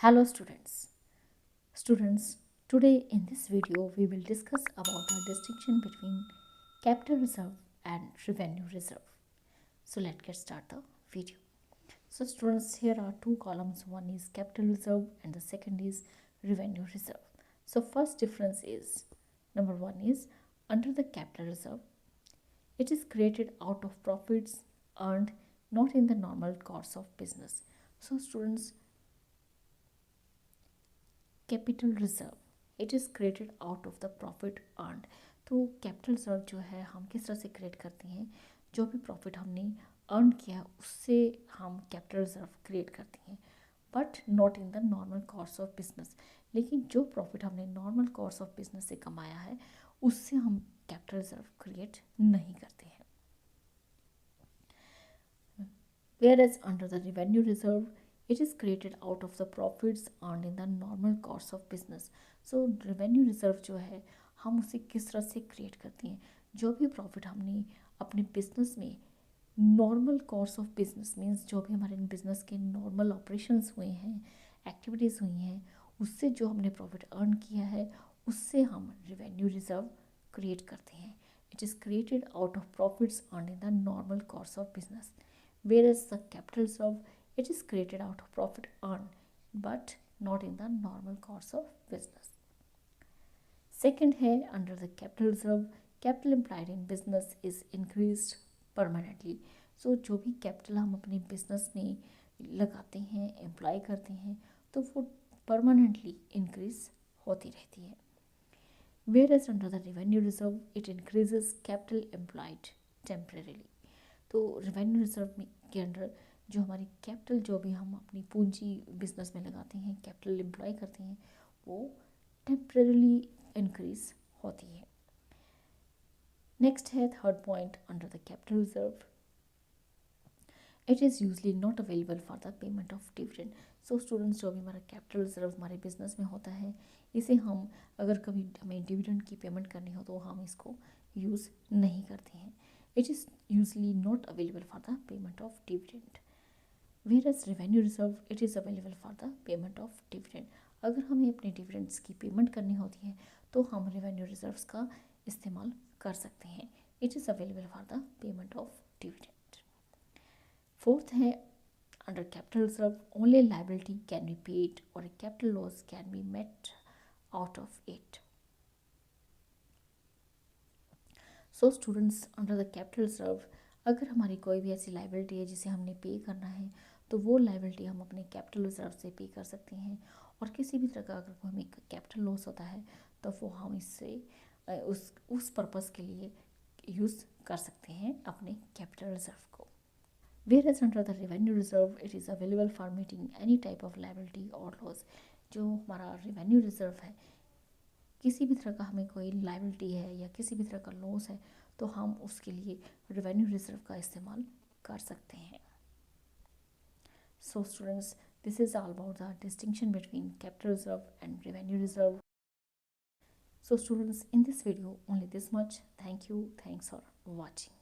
Hello students. Students, today in this video we will discuss about the distinction between capital reserve and revenue reserve. So let's get start the video. So students, here are two columns. One is capital reserve and the second is revenue reserve. So first difference is number one is under the capital reserve, it is created out of profits earned not in the normal course of business. So students, capital reserve it is created out of the profit earned. तो capital reserve जो है हम किस तरह से create करते हैं, जो भी प्रॉफिट हमने अर्न किया उससे हम कैपिटल रिजर्व क्रिएट करते हैं, but not in the normal course of business. लेकिन जो प्रॉफिट हमने नॉर्मल कोर्स ऑफ बिजनेस से कमाया है उससे हम कैपिटल रिजर्व क्रिएट नहीं करते हैं। Whereas under the revenue reserve, it is created out of the profits earned in the normal course of business. So revenue reserve जो है हम उसे किस तरह से क्रिएट करते हैं, जो भी प्रॉफिट हमने अपने बिजनेस में normal course of business means जो भी हमारे बिजनेस के नॉर्मल ऑपरेशंस हुए हैं, एक्टिविटीज़ हुई हैं, उससे जो हमने प्रॉफिट अर्न किया है उससे हम रेवेन्यू रिजर्व क्रिएट करते हैं। It is created out of profits earn in the normal course of business, whereas the capital reserve, it is created out of profit earned but not in the normal course of business. Second है under the capital reserve, capital employed in business is increased permanently. So जो भी capital हम अपने business में लगाते हैं, employ करते हैं, तो वो permanently increase होती रहती है। Whereas under the revenue reserve, it increases capital employed temporarily. तो रेवेन्यू रिजर्व में के अंडर जो हमारी कैपिटल, जो भी हम अपनी पूंजी बिजनेस में लगाते हैं, कैपिटल एम्प्लॉय करते हैं, वो टेम्परेली इंक्रीज होती है। नेक्स्ट है third point under the capital reserve, it is usually not available for the payment of dividend. So students, जो भी हमारा कैपिटल रिजर्व हमारे बिजनेस में होता है, इसे हम अगर कभी हमें डिविडेंड की पेमेंट करनी हो तो हम इसको यूज़ नहीं करते हैं। It is usually not available for the payment of dividend. Whereas revenue reserve, it is available for the payment of dividend. अगर हमें अपने डिविडेंड्स की पेमेंट करनी होती है तो हम रेवेन्यू रिजर्व्स का इस्तेमाल कर सकते हैं। It is available for the payment of dividend. Fourth है under capital reserve, only liability can be paid और a capital loss can be met out of it. So students, under the capital reserve, अगर हमारी कोई भी ऐसी liability है जिसे हमने पे करना है तो वो लाइबिलिटी हम अपने कैपिटल रिजर्व से पे कर सकते हैं, और किसी भी तरह का अगर हमें कैपिटल लॉस होता है तो वो हम इससे उस पर्पज़ के लिए यूज़ कर सकते हैं अपने कैपिटल रिजर्व को। Whereas under the revenue reserve, it is available for meeting any type of liability or loss. जो हमारा रेवेन्यू रिजर्व है, किसी भी तरह का हमें कोई लाइबिलिटी है या किसी भी तरह का लॉस है तो हम उसके लिए रेवेन्यू रिजर्व का इस्तेमाल कर सकते हैं। So students, this is all about the distinction between capital reserve and revenue reserve. So students, in this video only this much. Thank you. Thanks for watching.